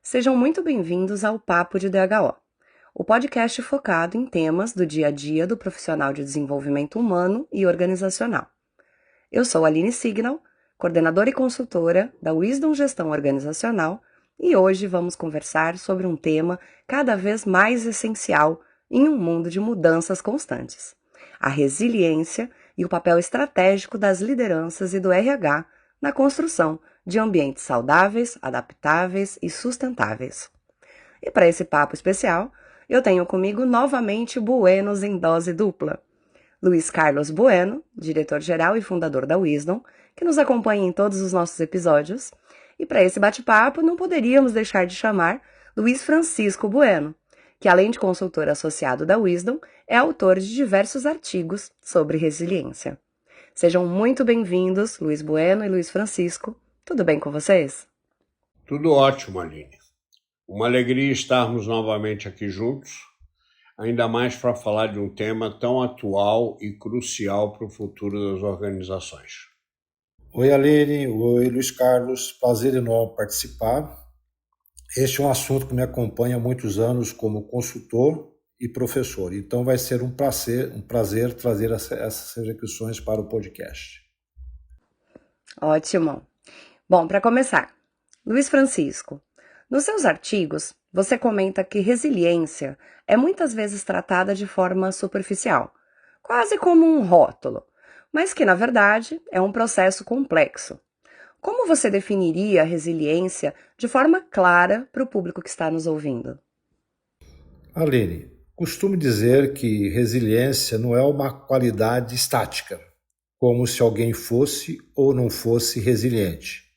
Sejam muito bem-vindos ao Papo de DHO, o podcast focado em temas do dia a dia do profissional de desenvolvimento humano e organizacional. Eu sou Aline Signal, coordenadora e consultora da Wisdom Gestão Organizacional, e hoje vamos conversar sobre um tema cada vez mais essencial em um mundo de mudanças constantes: a resiliência e o papel estratégico das lideranças e do RH na construção de ambientes saudáveis, adaptáveis e sustentáveis. E para esse papo especial, eu tenho comigo novamente Buenos em dose dupla. Luiz Carlos Bueno, diretor-geral e fundador da Wisdom, que nos acompanha em todos os nossos episódios. E para esse bate-papo, não poderíamos deixar de chamar Luiz Francisco Bueno, que além de consultor associado da Wisdom, é autor de diversos artigos sobre resiliência. Sejam muito bem-vindos, Luiz Bueno e Luiz Francisco. Tudo bem com vocês? Tudo ótimo, Aline. Uma alegria estarmos novamente aqui juntos, ainda mais para falar de um tema tão atual e crucial para o futuro das organizações. Oi, Aline. Oi, Luiz Carlos. Prazer enorme participar. Este é um assunto que me acompanha há muitos anos como consultor e professor. Então vai ser um prazer trazer essas reflexões para o podcast. Ótimo. Bom, para começar, Luiz Francisco, nos seus artigos, você comenta que resiliência é muitas vezes tratada de forma superficial, quase como um rótulo, mas que, na verdade, é um processo complexo. Como você definiria a resiliência de forma clara para o público que está nos ouvindo? Aline, costumo dizer que resiliência não é uma qualidade estática, como se alguém fosse ou não fosse resiliente.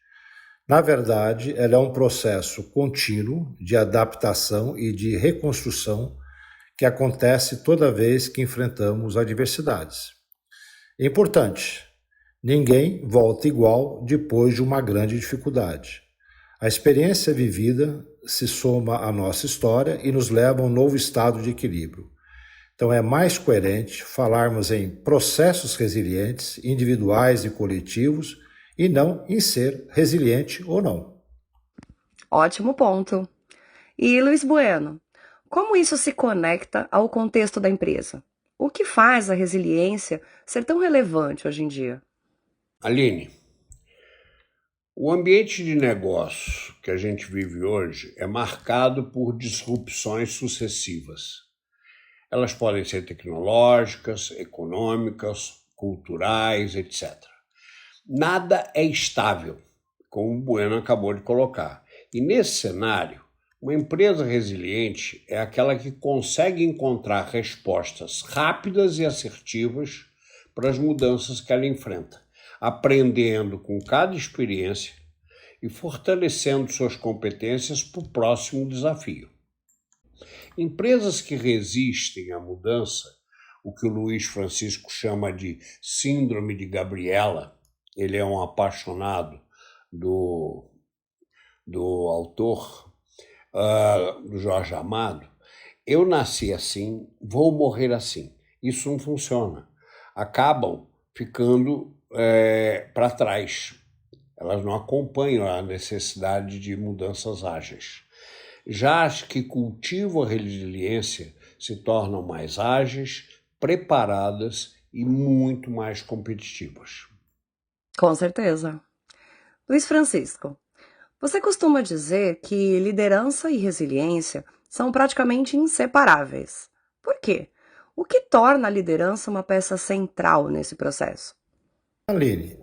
Na verdade, ela é um processo contínuo de adaptação e de reconstrução que acontece toda vez que enfrentamos adversidades. É importante, ninguém volta igual depois de uma grande dificuldade. A experiência vivida se soma à nossa história e nos leva a um novo estado de equilíbrio. Então é mais coerente falarmos em processos resilientes, individuais e coletivos, e não em ser resiliente ou não. Ótimo ponto. E Luiz Bueno, como isso se conecta ao contexto da empresa? O que faz a resiliência ser tão relevante hoje em dia? Aline, o ambiente de negócio que a gente vive hoje é marcado por disrupções sucessivas. Elas podem ser tecnológicas, econômicas, culturais, etc. Nada é estável, como o Bueno acabou de colocar. E nesse cenário, uma empresa resiliente é aquela que consegue encontrar respostas rápidas e assertivas para as mudanças que ela enfrenta, aprendendo com cada experiência e fortalecendo suas competências para o próximo desafio. Empresas que resistem à mudança, o que o Luiz Francisco chama de síndrome de Gabriela, ele é um apaixonado do autor, do Jorge Amado. Eu nasci assim, vou morrer assim. Isso não funciona. Acabam ficando para trás. Elas não acompanham a necessidade de mudanças ágeis. Já as que cultivam a resiliência se tornam mais ágeis, preparadas e muito mais competitivas. Com certeza. Luiz Francisco, você costuma dizer que liderança e resiliência são praticamente inseparáveis. Por quê? O que torna a liderança uma peça central nesse processo? Aline,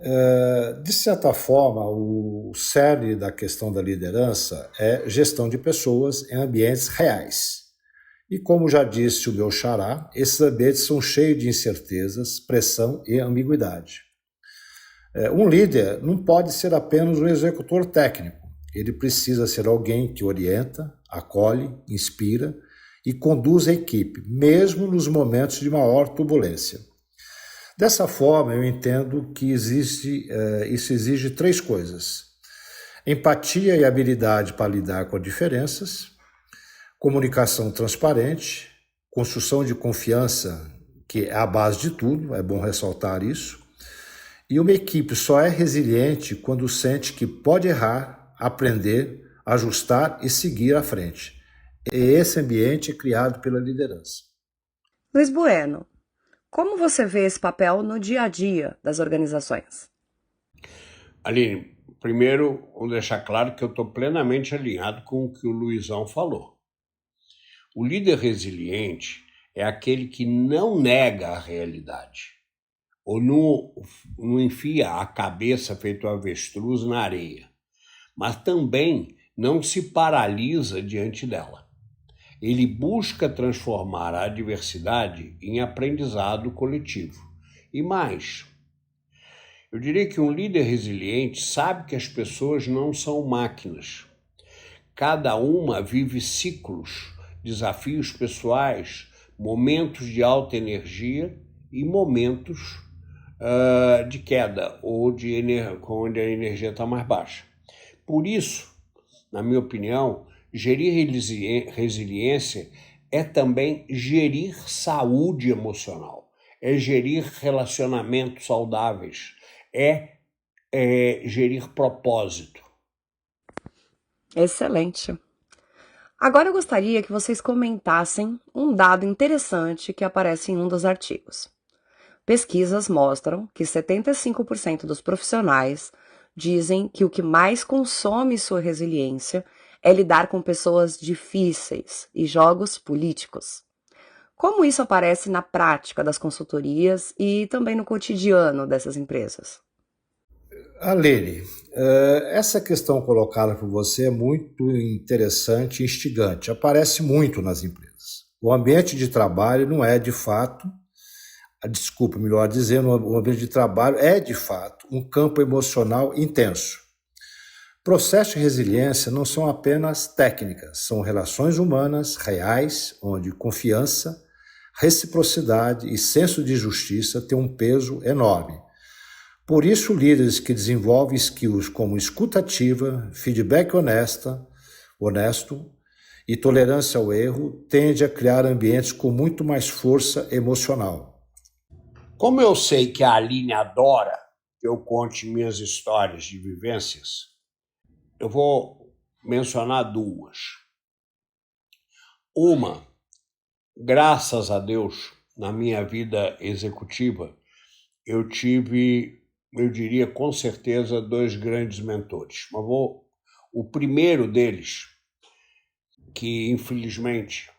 de certa forma, o cerne da questão da liderança é gestão de pessoas em ambientes reais. E como já disse o meu xará, esses ambientes são cheios de incertezas, pressão e ambiguidade. Um líder não pode ser apenas um executor técnico. Ele precisa ser alguém que orienta, acolhe, inspira e conduz a equipe, mesmo nos momentos de maior turbulência. Dessa forma, eu entendo que isso exige três coisas: empatia e habilidade para lidar com as diferenças, comunicação transparente, construção de confiança, que é a base de tudo, é bom ressaltar isso. E uma equipe só é resiliente quando sente que pode errar, aprender, ajustar e seguir à frente. É esse ambiente criado pela liderança. Luiz Bueno, como você vê esse papel no dia a dia das organizações? Aline, primeiro, vou deixar claro que eu estou plenamente alinhado com o que o Luizão falou. O líder resiliente é aquele que não nega a realidade, ou não enfia a cabeça feito avestruz na areia, mas também não se paralisa diante dela. Ele busca transformar a adversidade em aprendizado coletivo. E mais, eu diria que um líder resiliente sabe que as pessoas não são máquinas. Cada uma vive ciclos, desafios pessoais, momentos de alta energia e momentos de queda, ou onde a energia está mais baixa. Por isso, na minha opinião, gerir resiliência é também gerir saúde emocional, é gerir relacionamentos saudáveis, é gerir propósito. Excelente. Agora eu gostaria que vocês comentassem um dado interessante que aparece em um dos artigos. Pesquisas mostram que 75% dos profissionais dizem que o que mais consome sua resiliência é lidar com pessoas difíceis e jogos políticos. Como isso aparece na prática das consultorias e também no cotidiano dessas empresas? Aline, essa questão colocada por você é muito interessante e instigante. Aparece muito nas empresas. O ambiente de trabalho não é de fato, desculpa, melhor dizendo, o ambiente de trabalho é de fato um campo emocional intenso. Processos de resiliência não são apenas técnicas, são relações humanas reais, onde confiança, reciprocidade e senso de justiça têm um peso enorme. Por isso, líderes que desenvolvem skills como escuta ativa, feedback honesto e tolerância ao erro tendem a criar ambientes com muito mais força emocional. Como eu sei que a Aline adora que eu conte minhas histórias de vivências, eu vou mencionar duas. Uma, graças a Deus, na minha vida executiva, eu tive, eu diria com certeza, dois grandes mentores. Mas o primeiro deles, que infelizmente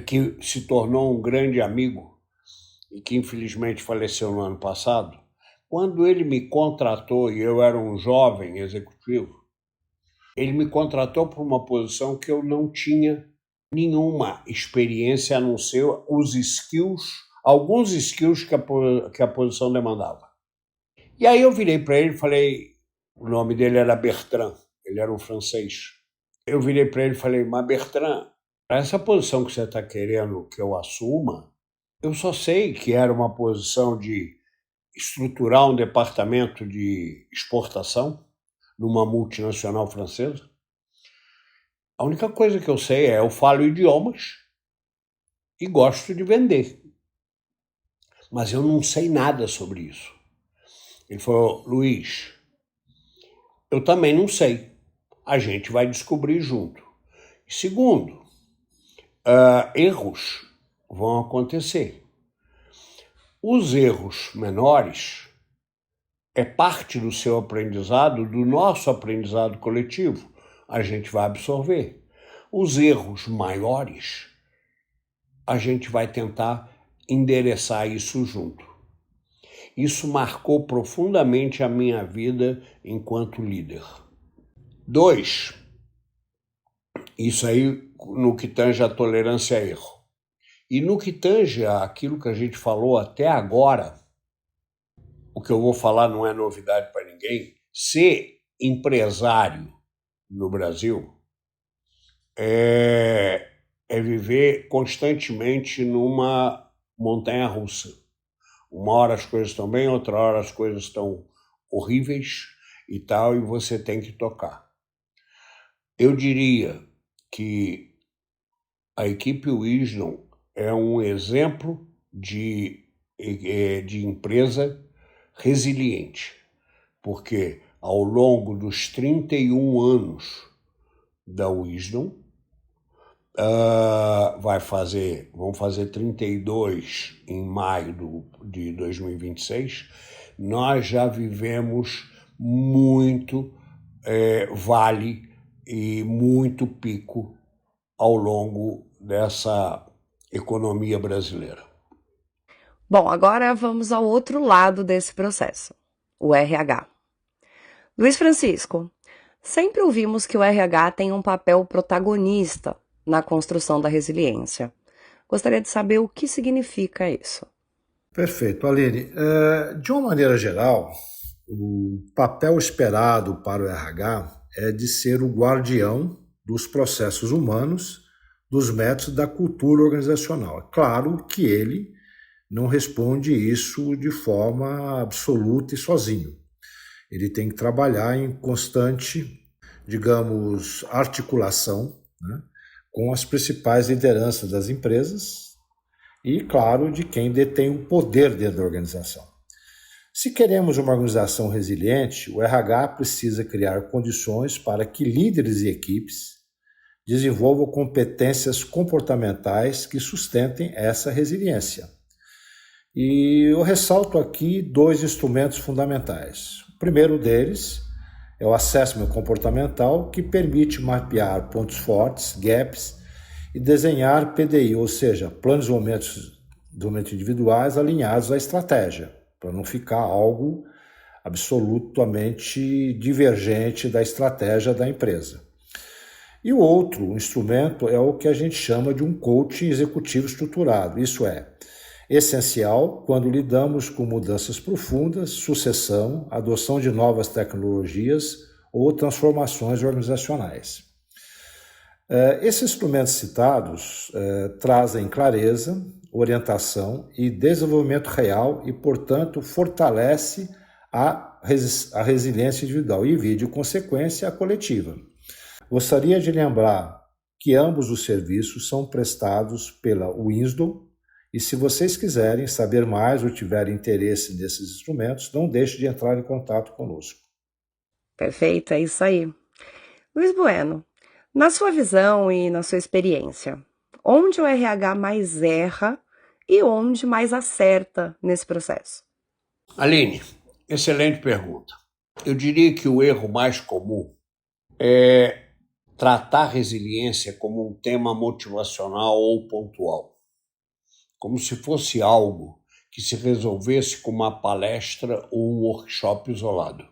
que se tornou um grande amigo e que infelizmente faleceu no ano passado, quando ele me contratou e eu era um jovem executivo, ele me contratou para uma posição que eu não tinha nenhuma experiência a não ser os skills, alguns skills que a posição demandava. E aí eu virei para ele e falei, o nome dele era Bertrand, ele era um francês. Eu virei para ele e falei, mas Bertrand, essa posição que você está querendo que eu assuma, eu só sei que era uma posição de estruturar um departamento de exportação numa multinacional francesa. A única coisa que eu sei é eu falo idiomas e gosto de vender. Mas eu não sei nada sobre isso. Ele falou, Luiz, eu também não sei. A gente vai descobrir junto. Segundo, erros vão acontecer. Os erros menores é parte do seu aprendizado, do nosso aprendizado coletivo. A gente vai absorver. Os erros maiores, a gente vai tentar endereçar isso junto. Isso marcou profundamente a minha vida enquanto líder. 2, isso aí no que tange a tolerância a erro. E no que tange aquilo que a gente falou até agora, o que eu vou falar não é novidade para ninguém, ser empresário no Brasil é viver constantemente numa montanha-russa. Uma hora as coisas estão bem, outra hora as coisas estão horríveis e tal, e você tem que tocar. Eu diria que a equipe Wisdom é um exemplo de empresa resiliente, porque ao longo dos 31 anos da Wisdom. Vão fazer 32 em maio de 2026. Nós já vivemos muito vale e muito pico ao longo dessa economia brasileira. Bom, agora vamos ao outro lado desse processo, o RH. Luiz Francisco, sempre ouvimos que o RH tem um papel protagonista na construção da resiliência. Gostaria de saber o que significa isso. Perfeito, Aline. De uma maneira geral, o papel esperado para o RH é de ser o guardião dos processos humanos, dos métodos da cultura organizacional. É claro que ele não responde isso de forma absoluta e sozinho. Ele tem que trabalhar em constante, digamos, articulação, né, com as principais lideranças das empresas e, claro, de quem detém o poder dentro da organização. Se queremos uma organização resiliente, o RH precisa criar condições para que líderes e equipes desenvolvam competências comportamentais que sustentem essa resiliência. E eu ressalto aqui 2 instrumentos fundamentais. O primeiro deles é o assessment comportamental, que permite mapear pontos fortes, gaps, e desenhar PDI, ou seja, planos de desenvolvimento individuais alinhados à estratégia, para não ficar algo absolutamente divergente da estratégia da empresa. E o outro instrumento é o que a gente chama de um coaching executivo estruturado. Isso é essencial quando lidamos com mudanças profundas, sucessão, adoção de novas tecnologias ou transformações organizacionais. Esses instrumentos citados trazem clareza, orientação e desenvolvimento real e, portanto, fortalece a resiliência individual e, de consequência, a coletiva. Gostaria de lembrar que ambos os serviços são prestados pela Wisdom, e se vocês quiserem saber mais ou tiverem interesse nesses instrumentos, não deixe de entrar em contato conosco. Perfeito, é isso aí. Luiz Bueno, na sua visão e na sua experiência, onde o RH mais erra e onde mais acerta nesse processo? Aline, excelente pergunta. Eu diria que o erro mais comum é tratar resiliência como um tema motivacional ou pontual, como se fosse algo que se resolvesse com uma palestra ou um workshop isolado.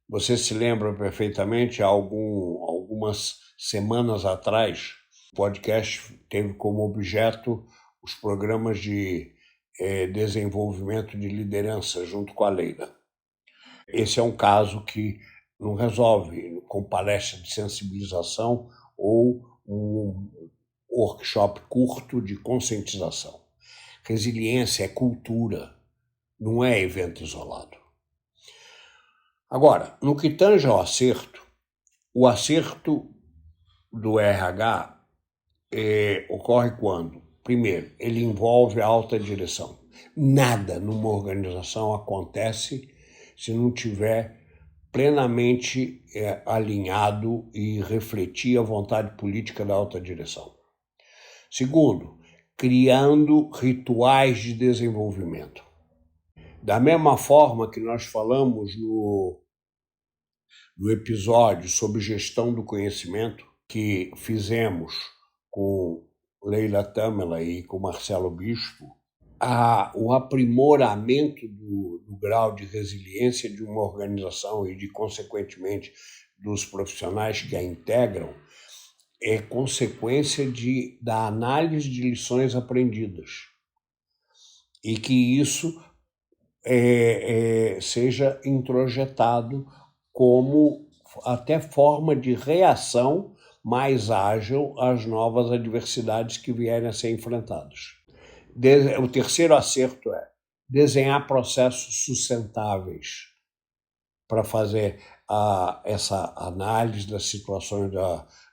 Você se lembra perfeitamente, algumas semanas atrás, o podcast teve como objeto os programas de desenvolvimento de liderança junto com a Leila. Esse é um caso que não resolve com palestra de sensibilização ou um workshop curto de conscientização. Resiliência é cultura, não é evento isolado. Agora, no que tange ao acerto, o acerto do RH ocorre quando, primeiro, ele envolve a alta direção. Nada numa organização acontece se não tiver plenamente alinhado e refletir a vontade política da alta direção. Segundo, criando rituais de desenvolvimento. Da mesma forma que nós falamos no episódio sobre gestão do conhecimento, que fizemos com Leila Tamela e com Marcelo Bispo, o aprimoramento do grau de resiliência de uma organização e, consequentemente, dos profissionais que a integram é consequência da análise de lições aprendidas e que isso seja introjetado como até forma de reação mais ágil às novas adversidades que vierem a ser enfrentadas. O terceiro acerto é desenhar processos sustentáveis para fazer essa análise das situações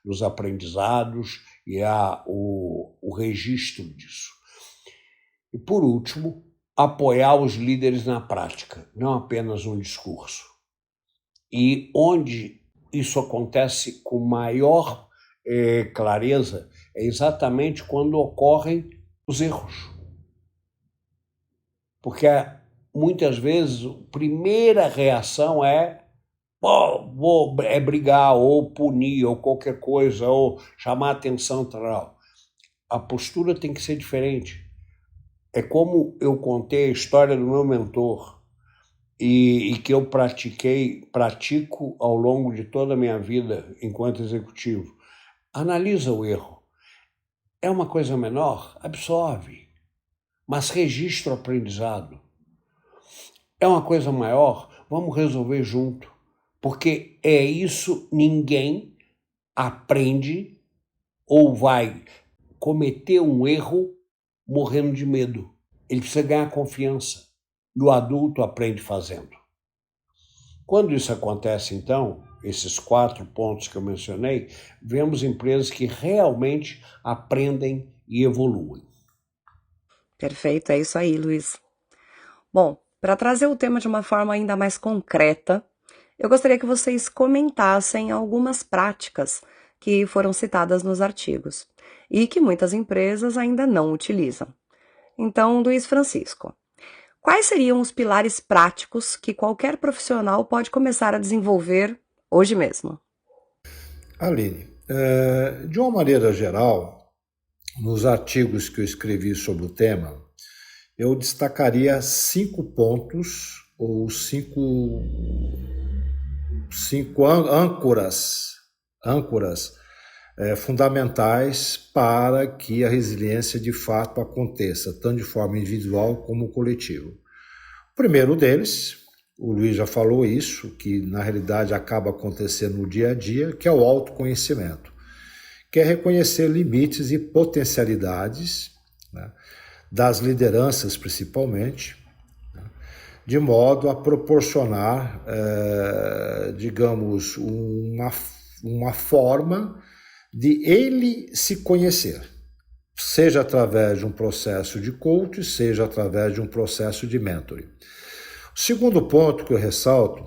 dos aprendizados e o registro disso. E, por último, apoiar os líderes na prática, não apenas um discurso. E onde isso acontece com maior clareza é exatamente quando ocorrem os erros. Porque muitas vezes a primeira reação é brigar, ou punir, ou qualquer coisa, ou chamar atenção. Tal. A postura tem que ser diferente. É como eu contei a história do meu mentor e que eu pratico ao longo de toda a minha vida enquanto executivo. Analisa o erro. É uma coisa menor? Absorve. Mas registra o aprendizado. É uma coisa maior? Vamos resolver junto. Porque é isso, ninguém aprende ou vai cometer um erro morrendo de medo. Ele precisa ganhar confiança. E o adulto aprende fazendo. Quando isso acontece, então, esses 4 pontos que eu mencionei, vemos empresas que realmente aprendem e evoluem. Perfeito, é isso aí, Luiz. Bom, para trazer o tema de uma forma ainda mais concreta, eu gostaria que vocês comentassem algumas práticas que foram citadas nos artigos e que muitas empresas ainda não utilizam. Então, Luiz Francisco, quais seriam os pilares práticos que qualquer profissional pode começar a desenvolver hoje mesmo? Aline, de uma maneira geral, nos artigos que eu escrevi sobre o tema, eu destacaria 5 pontos ou 5 âncoras fundamentais para que a resiliência de fato aconteça, tanto de forma individual como coletiva. O primeiro deles, o Luiz já falou isso, que na realidade acaba acontecendo no dia a dia, que é o autoconhecimento, que é reconhecer limites e potencialidades, né, das lideranças principalmente, né, de modo a proporcionar, digamos, uma forma de ele se conhecer, seja através de um processo de coaching, seja através de um processo de mentoring. O segundo ponto que eu ressalto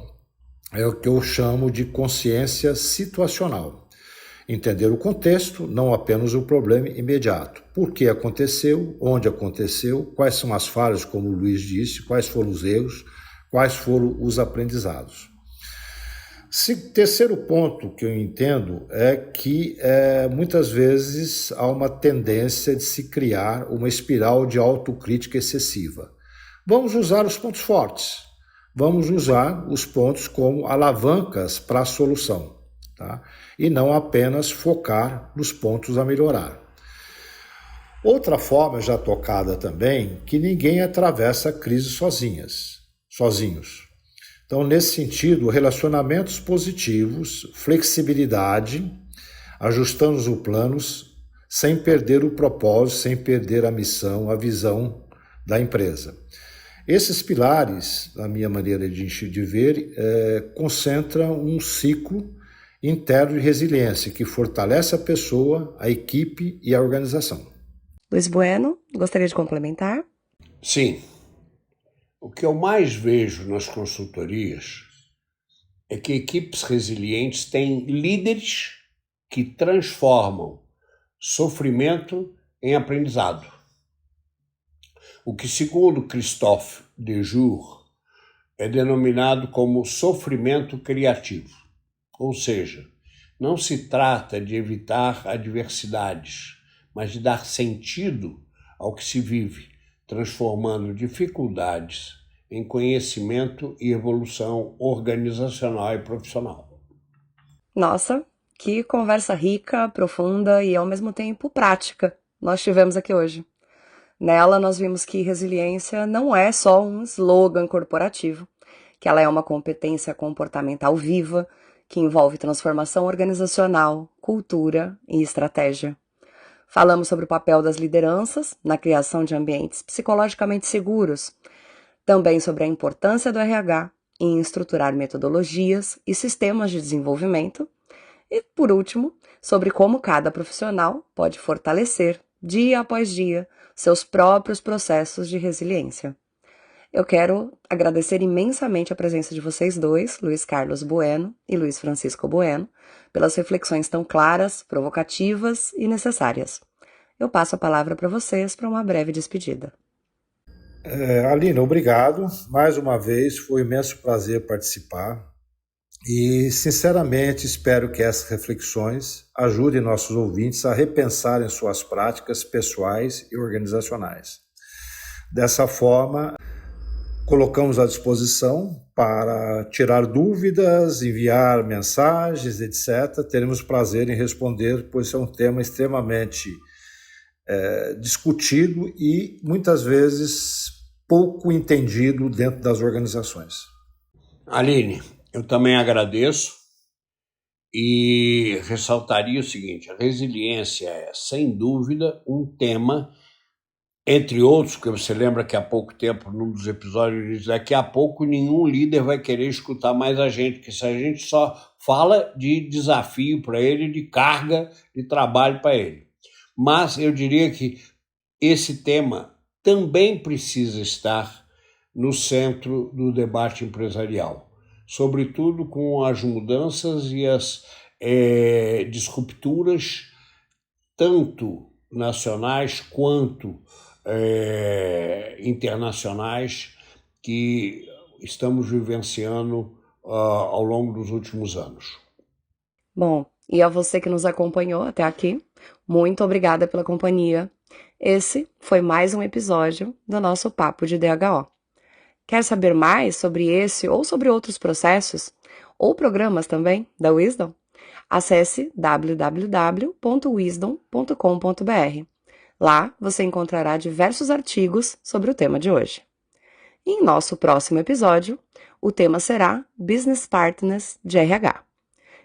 é o que eu chamo de consciência situacional. Entender o contexto, não apenas o problema imediato. Por que aconteceu, onde aconteceu, quais são as falhas, como o Luiz disse, quais foram os erros, quais foram os aprendizados. Terceiro ponto que eu entendo é que muitas vezes há uma tendência de se criar uma espiral de autocrítica excessiva. Vamos usar os pontos fortes, vamos usar os pontos como alavancas para a solução, tá? E não apenas focar nos pontos a melhorar. Outra forma já tocada também, que ninguém atravessa a crise sozinhos. Então, nesse sentido, relacionamentos positivos, flexibilidade, ajustando os planos, sem perder o propósito, sem perder a missão, a visão da empresa. Esses pilares, na minha maneira de ver, concentram um ciclo interno de resiliência que fortalece a pessoa, a equipe e a organização. Luiz Bueno, gostaria de complementar? Sim. O que eu mais vejo nas consultorias é que equipes resilientes têm líderes que transformam sofrimento em aprendizado. O que, segundo Christophe Dejour, é denominado como sofrimento criativo. Ou seja, não se trata de evitar adversidades, mas de dar sentido ao que se vive, transformando dificuldades em conhecimento e evolução organizacional e profissional. Nossa, que conversa rica, profunda e ao mesmo tempo prática nós tivemos aqui hoje. Nela nós vimos que resiliência não é só um slogan corporativo, que ela é uma competência comportamental viva que envolve transformação organizacional, cultura e estratégia. Falamos sobre o papel das lideranças na criação de ambientes psicologicamente seguros, também sobre a importância do RH em estruturar metodologias e sistemas de desenvolvimento e, por último, sobre como cada profissional pode fortalecer, dia após dia, seus próprios processos de resiliência. Eu quero agradecer imensamente a presença de vocês dois, Luiz Carlos Bueno e Luiz Francisco Bueno, pelas reflexões tão claras, provocativas e necessárias. Eu passo a palavra para vocês para uma breve despedida. Aline, obrigado. Mais uma vez, foi um imenso prazer participar e, sinceramente, espero que essas reflexões ajudem nossos ouvintes a repensarem suas práticas pessoais e organizacionais. Dessa forma, colocamos à disposição para tirar dúvidas, enviar mensagens, etc. Teremos prazer em responder, pois é um tema extremamente discutido e, muitas vezes, pouco entendido dentro das organizações. Aline, eu também agradeço e ressaltaria o seguinte: a resiliência é, sem dúvida, um tema, entre outros, que você lembra que há pouco tempo, num dos episódios, daqui a pouco nenhum líder vai querer escutar mais a gente, porque se a gente só fala de desafio para ele, de carga de trabalho para ele. Mas eu diria que esse tema também precisa estar no centro do debate empresarial, sobretudo com as mudanças e as disrupturas, tanto nacionais quanto internacionais, que estamos vivenciando ao longo dos últimos anos. Bom, e a você que nos acompanhou até aqui, muito obrigada pela companhia. Esse foi mais um episódio do nosso Papo de DHO. Quer saber mais sobre esse ou sobre outros processos, ou programas também da Wisdom? Acesse www.wisdom.com.br. Lá você encontrará diversos artigos sobre o tema de hoje. E em nosso próximo episódio, o tema será Business Partners de RH.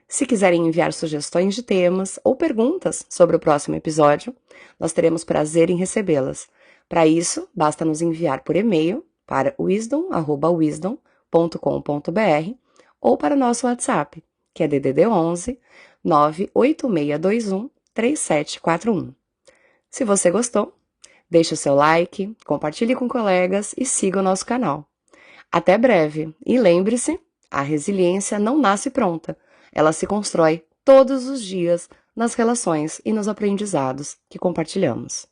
Se quiserem enviar sugestões de temas ou perguntas sobre o próximo episódio, nós teremos prazer em recebê-las. Para isso, basta nos enviar por e-mail para wisdom@wisdom.com.br ou para o nosso WhatsApp, que é DDD 11 98621 3741. Se você gostou, deixe o seu like, compartilhe com colegas e siga o nosso canal. Até breve e lembre-se, a resiliência não nasce pronta, ela se constrói todos os dias nas relações e nos aprendizados que compartilhamos.